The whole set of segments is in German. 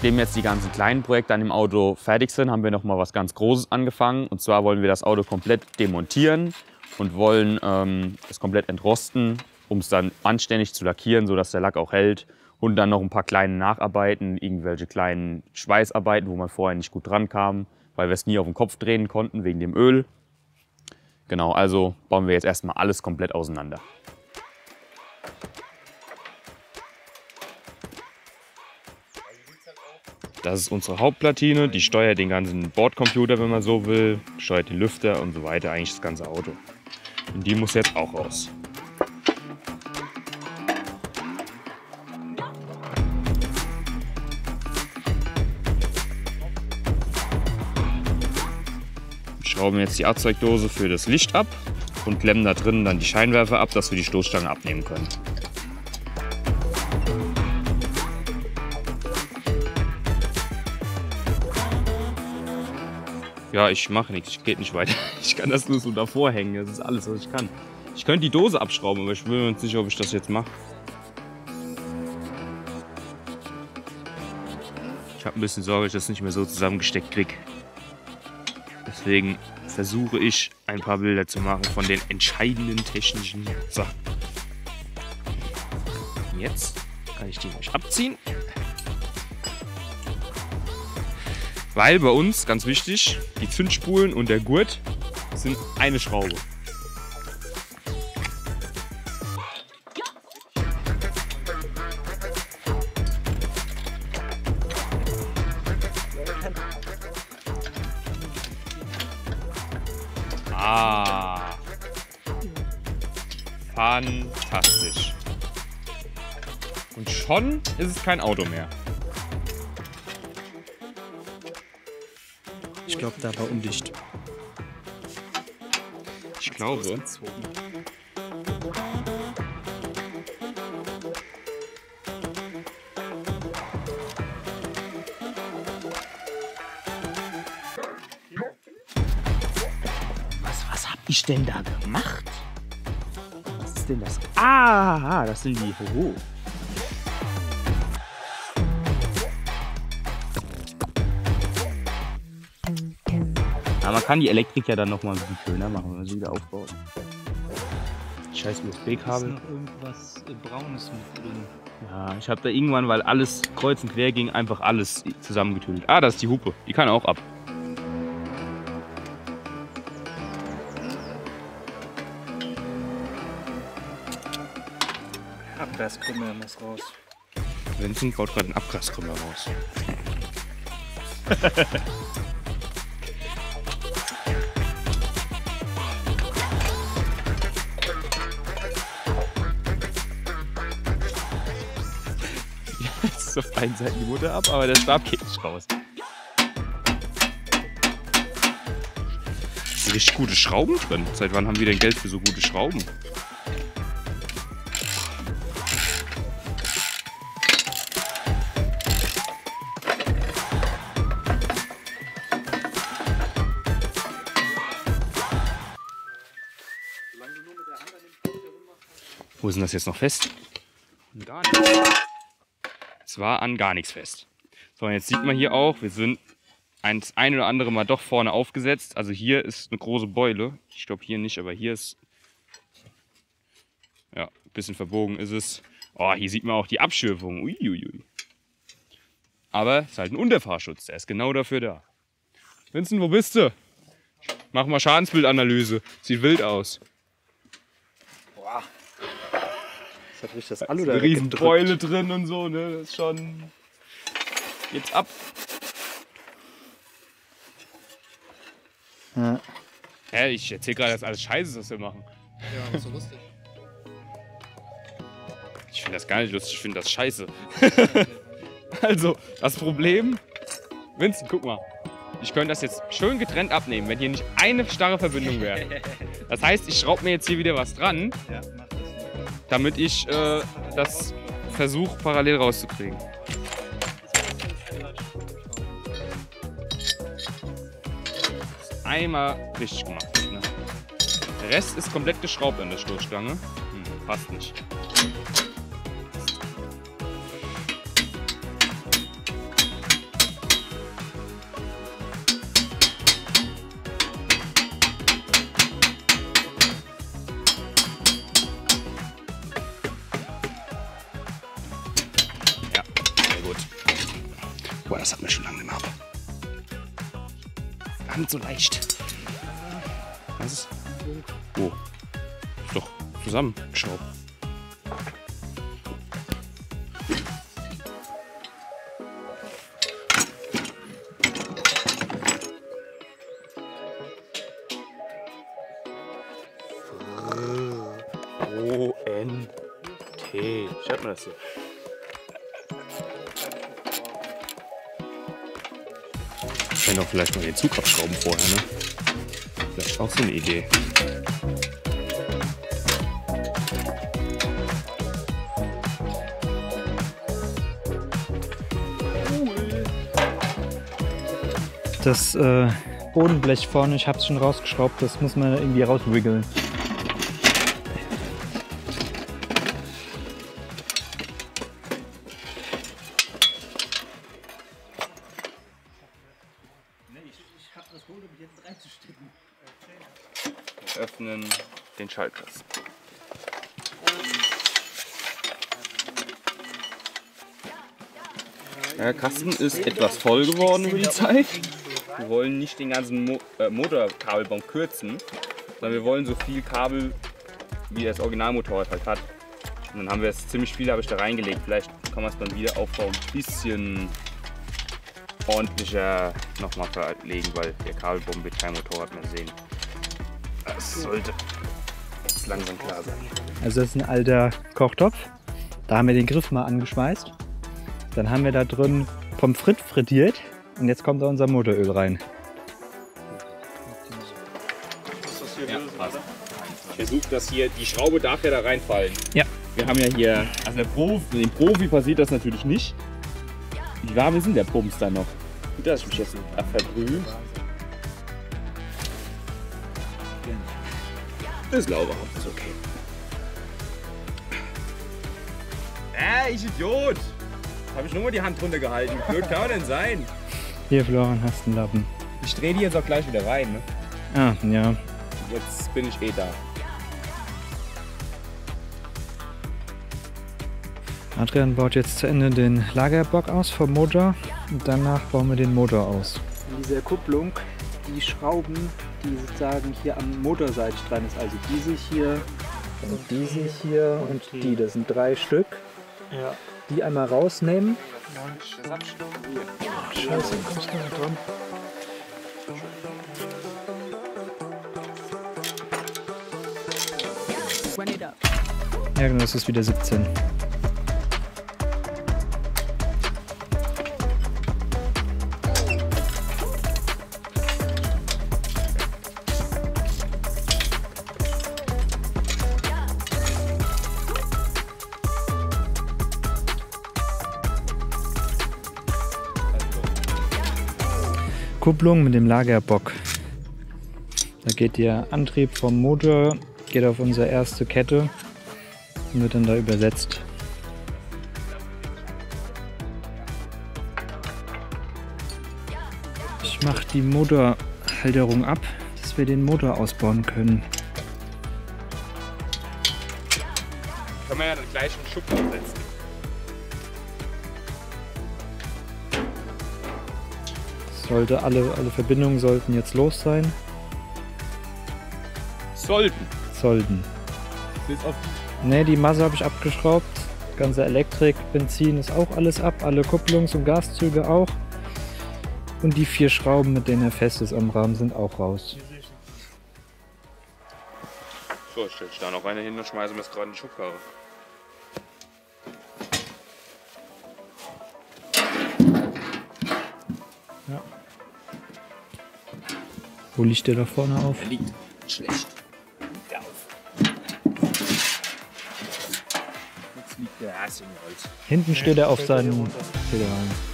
Nachdem jetzt die ganzen kleinen Projekte an dem Auto fertig sind, haben wir noch mal was ganz Großes angefangen. Und zwar wollen wir das Auto komplett demontieren und wollen es komplett entrosten, um es dann anständig zu lackieren, sodass der Lack auch hält. Und dann noch ein paar kleine Nacharbeiten, irgendwelche kleinen Schweißarbeiten, wo man vorher nicht gut dran kam, weil wir es nie auf den Kopf drehen konnten wegen dem Öl. Genau, also bauen wir jetzt erstmal alles komplett auseinander. Das ist unsere Hauptplatine, die steuert den ganzen Bordcomputer, wenn man so will, steuert den Lüfter und so weiter, eigentlich das ganze Auto. Und die muss jetzt auch raus. Wir schrauben jetzt die Abzeugdose für das Licht ab und klemmen da drin dann die Scheinwerfer ab, dass wir die Stoßstange abnehmen können. Ja, ich mache nichts, ich geht nicht weiter. Ich kann das nur so davor hängen, das ist alles, was ich kann. Ich könnte die Dose abschrauben, aber ich bin mir nicht sicher, ob ich das jetzt mache. Ich habe ein bisschen Sorge, dass ich das nicht mehr so zusammengesteckt kriege. Deswegen versuche ich, ein paar Bilder zu machen von den entscheidenden technischen. So. Jetzt kann ich die nämlich abziehen. Weil bei uns, ganz wichtig, die Zündspulen und der Gurt sind eine Schraube. Ah, fantastisch. Und schon ist es kein Auto mehr. Ich glaube, da war undicht. Ich glaube. Was hab ich denn da gemacht? Was ist denn das? Ah, das sind die. Oh. Aber man kann die Elektrik ja dann noch mal ein bisschen schöner machen, wenn man sie wieder aufbaut. Scheiß USB-Kabel. Ist noch irgendwas Braunes mit drin? Ja, ich habe da irgendwann, weil alles kreuz und quer ging, einfach alles zusammengetüdelt. Ah, das ist die Hupe. Die kann auch ab. Abgaskrümmer muss raus. Vincent baut gerade einen Abgaskrümmer raus. Jetzt ist auf einen Seite die Mutter ab, aber der Stab geht nicht raus. Das sind richtig gute Schrauben drin. Seit wann haben wir denn Geld für so gute Schrauben? Wo ist denn das jetzt noch fest? Gar nicht. Es war an gar nichts fest. So, und jetzt sieht man hier auch, wir sind ein oder andere Mal doch vorne aufgesetzt. Also hier ist eine große Beule. Ich glaube hier nicht, aber hier ist... Ja, ein bisschen verbogen ist es. Oh, hier sieht man auch die Abschürfung. Uiuiui. Aber es ist halt ein Unterfahrschutz, der ist genau dafür da. Vincent, wo bist du? Mach mal Schadensbildanalyse. Sieht wild aus. Boah. Das hat richtig das Alu da. Eine riesen Beule drin und so, ne? Das ist schon. Jetzt ab. Ja. Hä, ich erzähl gerade, dass alles scheiße ist, was wir machen. Ja, das ist so lustig. Ich finde das gar nicht lustig, ich finde das scheiße. Also, das Problem. Vincent, guck mal. Ich könnte das jetzt schön getrennt abnehmen, wenn hier nicht eine starre Verbindung wäre. Das heißt, ich schraube mir jetzt hier wieder was dran, Ja, mach das. damit ich das versuche parallel rauszukriegen. Einmal richtig gemacht. Ne? Der Rest ist komplett geschraubt an der Stoßstange. Passt nicht. das hat mir schon lange nicht mehr ab. Gar nicht so leicht. Was ist? Oh, ist doch zusammengeschraubt. O-N-T. Schreibt man das so? Ich kann doch vielleicht mal den Zug abschrauben vorher, ne? Vielleicht auch so eine Idee. Das Bodenblech vorne, ich hab's schon rausgeschraubt, das muss man irgendwie rauswiggeln. Wir öffnen den Schaltkasten. Der Kasten ist etwas voll geworden über die Zeit. Wir wollen nicht den ganzen Motorkabelbaum kürzen, sondern wir wollen so viel Kabel, wie das Originalmotorrad halt hat. Und dann haben wir jetzt ziemlich viel, habe ich da reingelegt. Vielleicht kann man es beim Wiederaufbau ein bisschen ordentlicher nochmal verlegen, weil der Kabelbaum wird kein Motorrad mehr sehen. Das sollte jetzt langsam klar sein. Also das ist ein alter Kochtopf. Da haben wir den Griff mal angeschweißt. Dann haben wir da drin Pommes frites frittiert und jetzt kommt da unser Motoröl rein. Ja, passt. Ich versuche, dass hier die Schraube darf ja da reinfallen. Ja. Wir haben ja hier, also dem Profi passiert das natürlich nicht. Wie warm ist denn der Pumps dann noch? Gut, dass ich mich jetzt verbrühe. Das glaube ich, ist okay. Ich Idiot! Habe ich nur mal die Hand drunter gehalten. Wie blöd kann man denn sein? Hier, Florian, hast du einen Lappen. Ich drehe die jetzt auch gleich wieder rein, ne? Ah, ja. Jetzt bin ich eh da. Adrian baut jetzt zu Ende den Lagerbock aus vom Motor und danach bauen wir den Motor aus. In dieser Kupplung, die Schrauben, die sozusagen hier am motorseitig dran ist, also diese hier und diese hier und die, das sind 3 Stück. Ja. Die einmal rausnehmen. Scheiße, kommst du nicht dran? Ja genau, das ist wieder 17. Kupplung mit dem Lagerbock. Da geht der Antrieb vom Motor, geht auf unsere erste Kette und wird dann da übersetzt. Ich mache die Motorhalterung ab, dass wir den Motor ausbauen können. Können wir ja dann gleich einen Schub aufsetzen. Sollte alle Verbindungen sollten jetzt los sein. Sollten. Bis auf Ne, die Masse habe ich abgeschraubt. Ganze Elektrik, Benzin ist auch alles ab. Alle Kupplungs- und Gaszüge auch. Und die 4 Schrauben, mit denen er fest ist am Rahmen, sind auch raus. So, ich stelle da noch eine hin und schmeiße mir jetzt gerade in die Schubkarre. Ja. Wo liegt der da vorne auf? Er liegt schlecht. Liegt er auf. Jetzt liegt der Ass im Holz. Hinten steht er auf seinen Pedalen.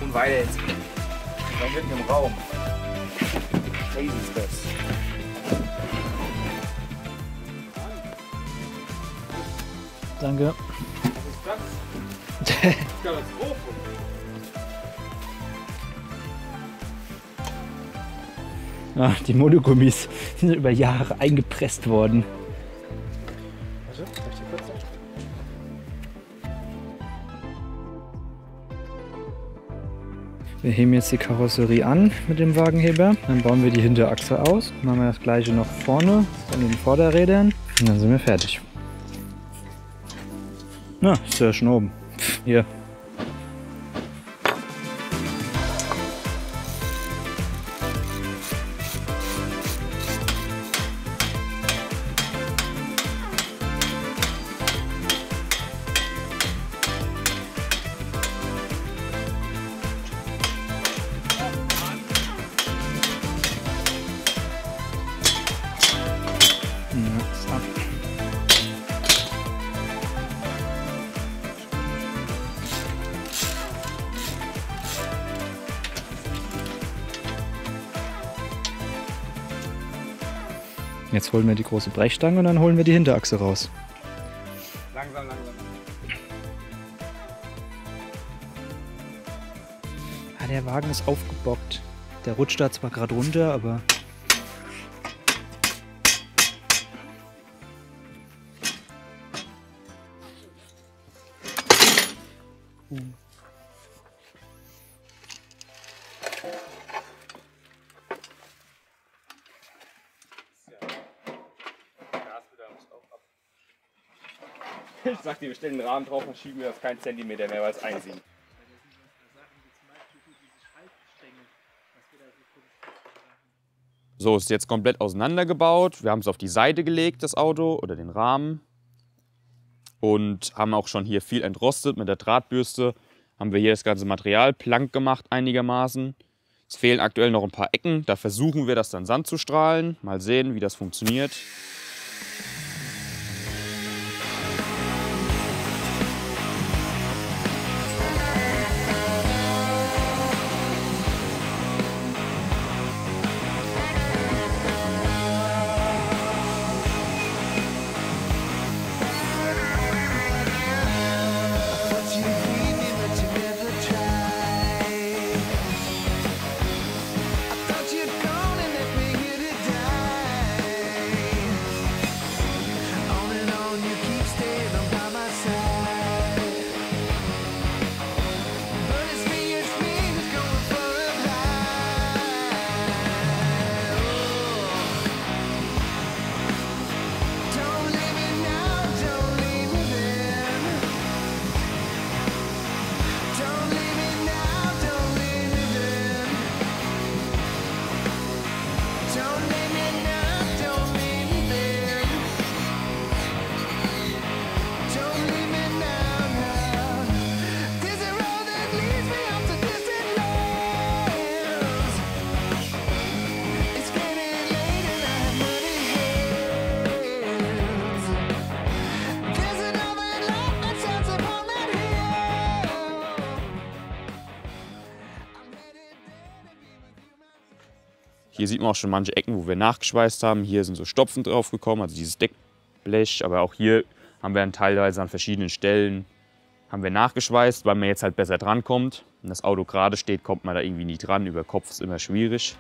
Und weiter jetzt. Ich war mitten im Raum. Crazy ist das. Danke. Was ist das? Katastrophe. Ah, die Monogummis sind über Jahre eingepresst worden. Warte, kann ich dir kurz sagen? Wir heben jetzt die Karosserie an mit dem Wagenheber. Dann bauen wir die Hinterachse aus. Machen wir das gleiche noch vorne, an den Vorderrädern. Und dann sind wir fertig. Na, ist ja schon oben. Hier. Jetzt holen wir die große Brechstange und dann holen wir die Hinterachse raus. Langsam, langsam. Ah, der Wagen ist aufgebockt. Der rutscht da zwar gerade runter, aber... Ich sag dir, wir stellen den Rahmen drauf und schieben das keinen Zentimeter mehr, weil es einsieht. So, ist jetzt komplett auseinandergebaut. Wir haben es auf die Seite gelegt, das Auto, oder den Rahmen. Und haben auch schon hier viel entrostet mit der Drahtbürste. Haben wir hier das ganze Material plank gemacht einigermaßen. Es fehlen aktuell noch ein paar Ecken. Da versuchen wir das dann Sand zu strahlen. Mal sehen, wie das funktioniert. Hier sieht man auch schon manche Ecken, wo wir nachgeschweißt haben. Hier sind so Stopfen drauf gekommen, also dieses Deckblech. Aber auch hier haben wir dann teilweise an verschiedenen Stellen haben wir nachgeschweißt, weil man jetzt halt besser drankommt. Wenn das Auto gerade steht, kommt man da irgendwie nie dran. Über Kopf ist immer schwierig.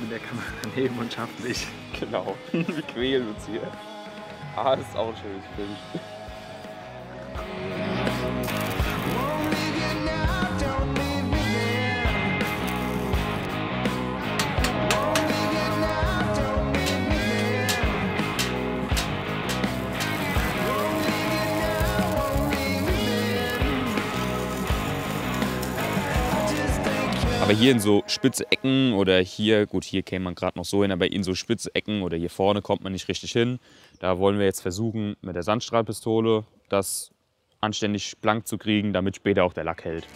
mit der Kamera daneben und schafft nicht. Genau, wir quälen uns hier. Ah, das ist auch ein schönes Bild. Aber hier in so spitze Ecken oder hier, gut, hier käme man gerade noch so hin, aber in so spitze Ecken oder hier vorne kommt man nicht richtig hin. Da wollen wir jetzt versuchen, mit der Sandstrahlpistole das anständig blank zu kriegen, damit später auch der Lack hält.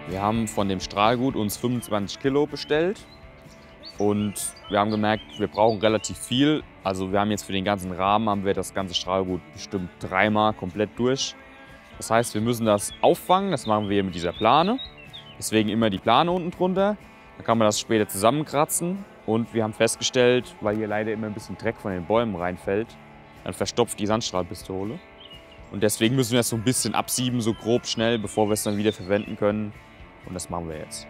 Wir haben von dem Strahlgut uns 25 Kilo bestellt und wir haben gemerkt, wir brauchen relativ viel. Also wir haben jetzt für den ganzen Rahmen haben wir das ganze Strahlgut bestimmt 3-mal komplett durch. Das heißt, wir müssen das auffangen, das machen wir hier mit dieser Plane. Deswegen immer die Plane unten drunter. Dann kann man das später zusammenkratzen und wir haben festgestellt, weil hier leider immer ein bisschen Dreck von den Bäumen reinfällt, dann verstopft die Sandstrahlpistole. Und deswegen müssen wir das so ein bisschen absieben, so grob schnell, bevor wir es dann wieder verwenden können. Und das machen wir jetzt.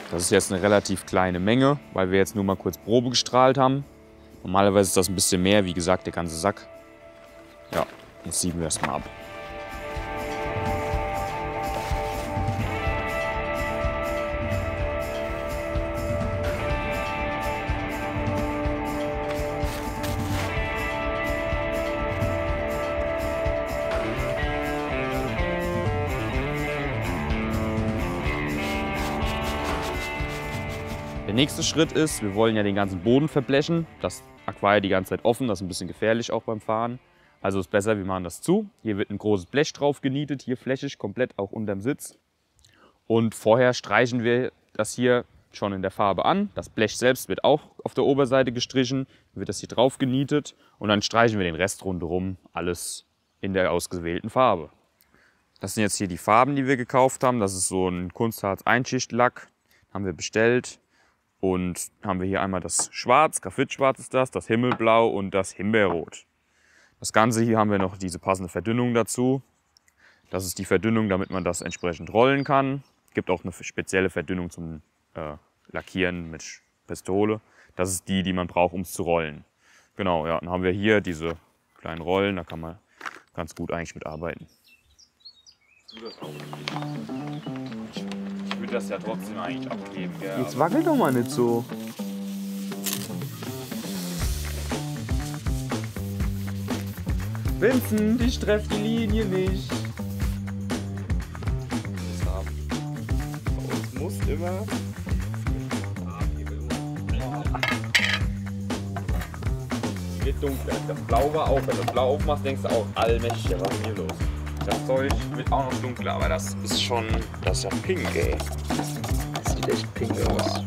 Das ist jetzt eine relativ kleine Menge, weil wir jetzt nur mal kurz Probe gestrahlt haben. Normalerweise ist das ein bisschen mehr, wie gesagt, der ganze Sack. Ja, jetzt sieben wir das mal ab. Der nächste Schritt ist, wir wollen ja den ganzen Boden verblechen. Das Aquarium die ganze Zeit offen, das ist ein bisschen gefährlich auch beim Fahren. Also ist besser, wir machen das zu. Hier wird ein großes Blech drauf genietet, hier flächig, komplett auch unterm Sitz. Und vorher streichen wir das hier schon in der Farbe an. Das Blech selbst wird auch auf der Oberseite gestrichen, wird das hier drauf genietet und dann streichen wir den Rest rundherum, alles in der ausgewählten Farbe. Das sind jetzt hier die Farben, die wir gekauft haben. Das ist so ein Kunstharz-Einschichtlack, haben wir bestellt. Und haben wir hier einmal das Schwarz, Graphitschwarz ist das Himmelblau und das Himbeerrot. Das Ganze hier haben wir noch diese passende Verdünnung dazu. Das ist die Verdünnung, damit man das entsprechend rollen kann. Es gibt auch eine spezielle Verdünnung zum Lackieren mit Pistole. Das ist die, die man braucht, um es zu rollen. Genau, ja, dann haben wir hier diese kleinen Rollen, da kann man ganz gut eigentlich mitarbeiten. Ich würde das ja trotzdem eigentlich abgeben. Ja. Jetzt wackel doch mal nicht so. Vincent, ich treffe die Linie nicht. Bei uns muss immer. Wird dunkler. Das Blau war auch. Wenn du Blau aufmachst, denkst du auch, allmächtig, was ist hier los? Das Zeug wird auch noch dunkler, aber das ist schon. Das ist ja pink, ey. Das sieht echt pink aus.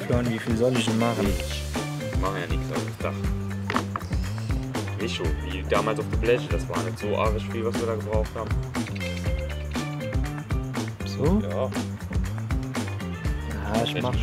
Florian, wie viel soll ich denn machen? Ich mache ja nichts auf dem Dach. Nicht schon, wie damals auf dem Blech. Das war nicht so arg viel, was wir da gebraucht haben. So? Ja. ich mach.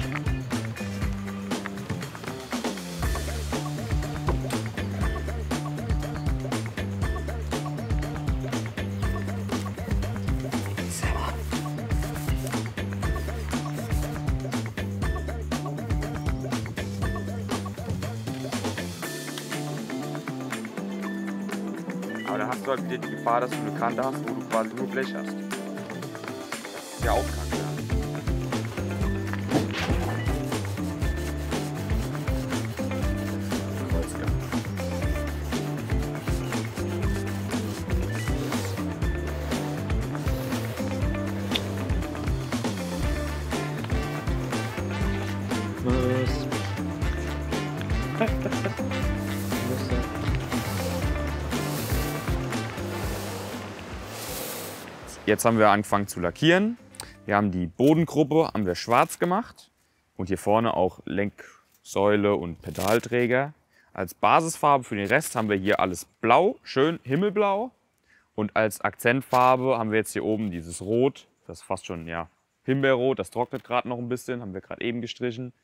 Aber dann hast du halt wieder die Gefahr, dass du eine Kante hast, wo du quasi nur Blech hast. Das ist ja auch kacke. Jetzt haben wir angefangen zu lackieren. Wir haben die Bodengruppe haben wir schwarz gemacht und hier vorne auch Lenksäule und Pedalträger. Als Basisfarbe für den Rest haben wir hier alles blau, schön himmelblau. Und als Akzentfarbe haben wir jetzt hier oben dieses Rot, das ist fast schon ja, Himbeerrot, das trocknet gerade noch ein bisschen, haben wir gerade eben gestrichen.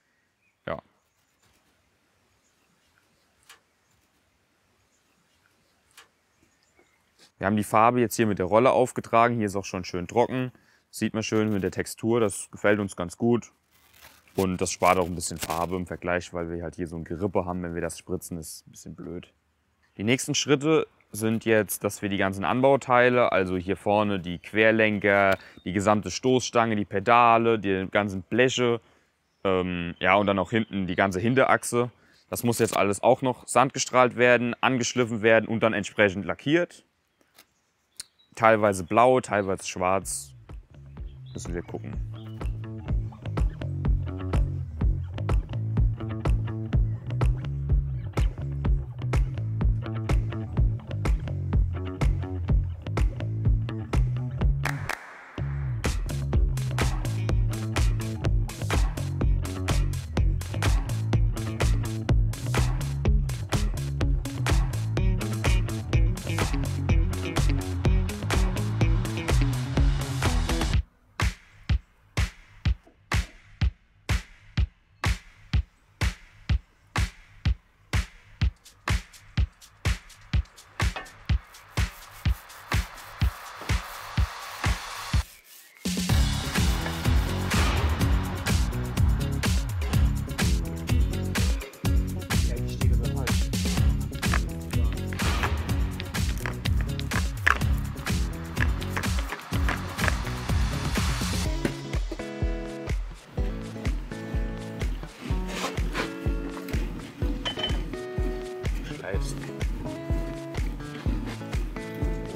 Ja. Wir haben die Farbe jetzt hier mit der Rolle aufgetragen. Hier ist auch schon schön trocken. Das sieht man schön mit der Textur. Das gefällt uns ganz gut. Und das spart auch ein bisschen Farbe im Vergleich, weil wir halt hier so ein Gerippe haben. Wenn wir das spritzen, ist ein bisschen blöd. Die nächsten Schritte sind jetzt, dass wir die ganzen Anbauteile, also hier vorne die Querlenker, die gesamte Stoßstange, die Pedale, die ganzen Bleche, ja, und dann auch hinten die ganze Hinterachse. Das muss jetzt alles auch noch sandgestrahlt werden, angeschliffen werden und dann entsprechend lackiert. Teilweise blau, teilweise schwarz. Müssen wir gucken.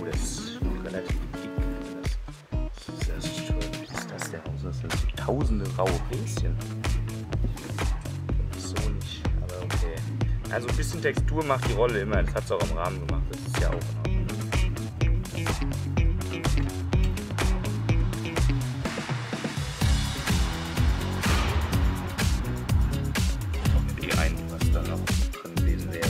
Oh, das ist noch relativ dick. Das ist schön. Was ist das denn? Das sind so tausende raue Bläschen. So nicht, aber okay. Also ein bisschen Textur macht die Rolle immer. Das hat es auch am Rahmen gemacht. Das ist ja auch in Ordnung. Was da noch drin gewesen wäre.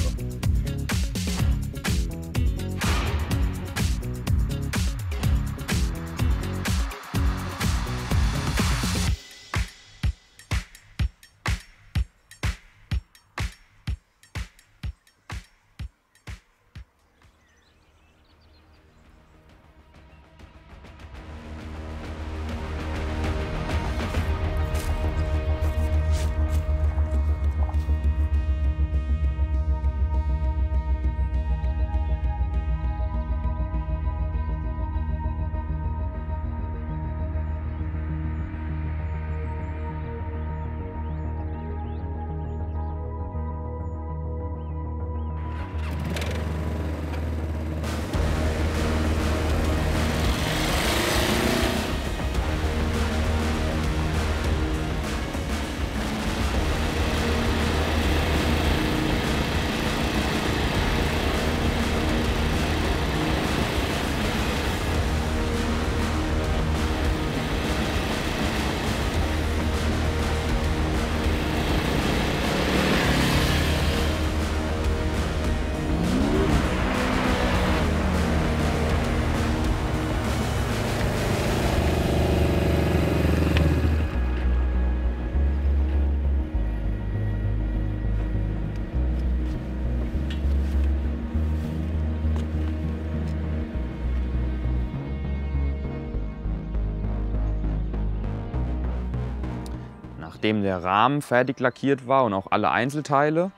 Nachdem der Rahmen fertig lackiert war und auch alle Einzelteile,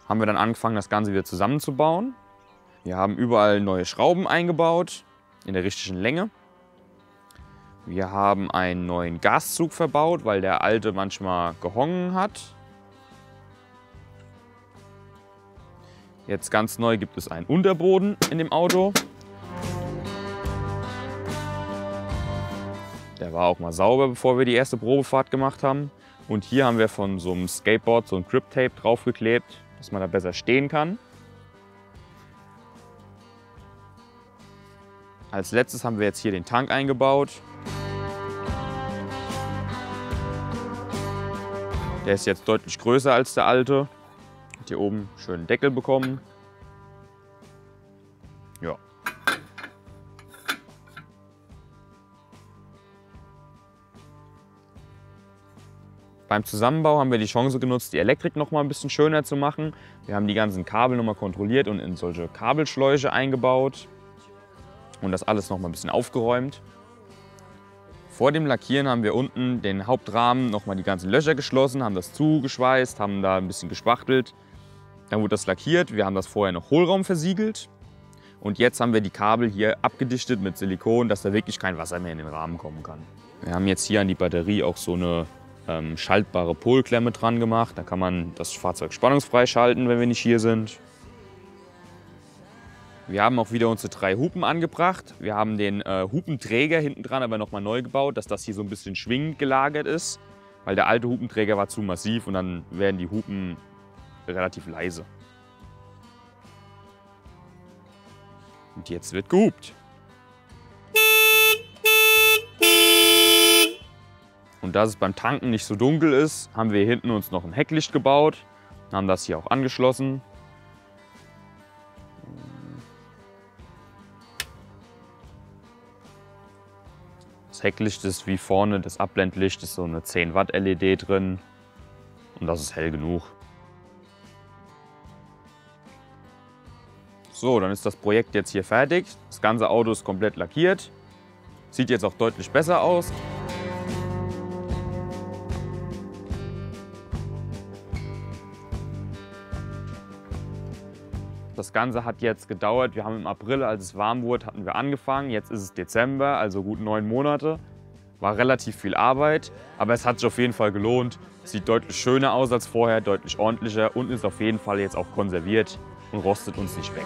haben wir dann angefangen, das Ganze wieder zusammenzubauen. Wir haben überall neue Schrauben eingebaut, in der richtigen Länge. Wir haben einen neuen Gaszug verbaut, weil der alte manchmal gehongen hat. Jetzt ganz neu gibt es einen Unterboden in dem Auto. Der war auch mal sauber, bevor wir die erste Probefahrt gemacht haben. Und hier haben wir von so einem Skateboard so ein Grip-Tape draufgeklebt, dass man da besser stehen kann. Als letztes haben wir jetzt hier den Tank eingebaut. Der ist jetzt deutlich größer als der alte. Hat hier oben einen schönen Deckel bekommen. Ja. Beim Zusammenbau haben wir die Chance genutzt, die Elektrik noch mal ein bisschen schöner zu machen. Wir haben die ganzen Kabel noch mal kontrolliert und in solche Kabelschläuche eingebaut. Und das alles noch mal ein bisschen aufgeräumt. Vor dem Lackieren haben wir unten den Hauptrahmen noch mal die ganzen Löcher geschlossen, haben das zugeschweißt, haben da ein bisschen gespachtelt. Dann wurde das lackiert. Wir haben das vorher noch Hohlraum versiegelt. Und jetzt haben wir die Kabel hier abgedichtet mit Silikon, dass da wirklich kein Wasser mehr in den Rahmen kommen kann. Wir haben jetzt hier an die Batterie auch so eine schaltbare Polklemme dran gemacht. Da kann man das Fahrzeug spannungsfrei schalten, wenn wir nicht hier sind. Wir haben auch wieder unsere 3 Hupen angebracht. Wir haben den Hupenträger hinten dran aber nochmal neu gebaut, dass das hier so ein bisschen schwingend gelagert ist. Weil der alte Hupenträger war zu massiv und dann werden die Hupen relativ leise. Und jetzt wird gehupt. Und dass es beim Tanken nicht so dunkel ist, haben wir hier hinten uns noch ein Hecklicht gebaut. Haben das hier auch angeschlossen. Das Hecklicht ist wie vorne das Abblendlicht, ist so eine 10 Watt LED drin. Und das ist hell genug. So, dann ist das Projekt jetzt hier fertig. Das ganze Auto ist komplett lackiert. Sieht jetzt auch deutlich besser aus. Das Ganze hat jetzt gedauert. Wir haben im April, als es warm wurde, hatten wir angefangen. Jetzt ist es Dezember, also gut 9 Monate. War relativ viel Arbeit, aber es hat sich auf jeden Fall gelohnt. Sieht deutlich schöner aus als vorher, deutlich ordentlicher und ist auf jeden Fall jetzt auch konserviert und rostet uns nicht weg.